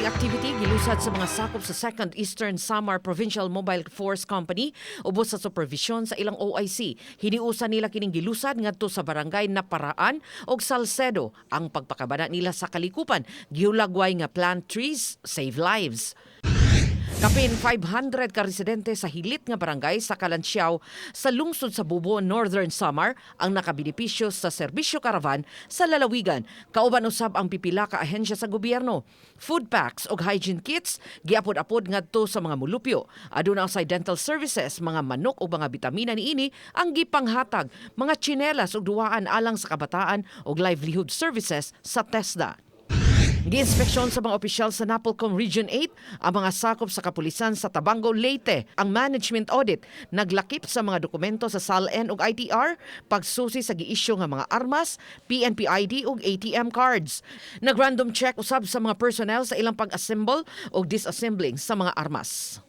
military activity gilusad sa mga sakop sa 2nd Eastern Samar Provincial Mobile Force Company ubos sa supervision sa ilang OIC. Hiniusa nila kining gilusad ngadto sa barangay Naparaan og Salcedo. Ang pagpakabana nila sa kalikupan giulagway nga plant trees save lives. Kapin 500 ka residente sa hilit nga barangay sa Kalansiaw sa lungsod sa Bubo, Northern Samar ang nakabenepisyo sa serbisyo karavan sa lalawigan. Kauban usab ang pipila ka ahensya sa gobyerno. Food packs ug hygiene kits giapod-apod ngadto sa mga mulupyo. Aduna sa dental services, mga manok ug mga bitamina niini ang gipanghatag, mga tsinelas ug duwaan alang sa kabataan ug livelihood services sa TESDA. Gi-inspeksyon sa mga opisyal sa Napolcom Region 8 ang mga sakop sa kapulisan sa Tabango, Leyte. Ang management audit naglakip sa mga dokumento sa SALN ug ITR, pagsusi sa giisyu nga mga armas, PNP ID ug ATM cards. Nag-random check usab sa mga personnel sa ilang pag-assemble ug disassembling sa mga armas.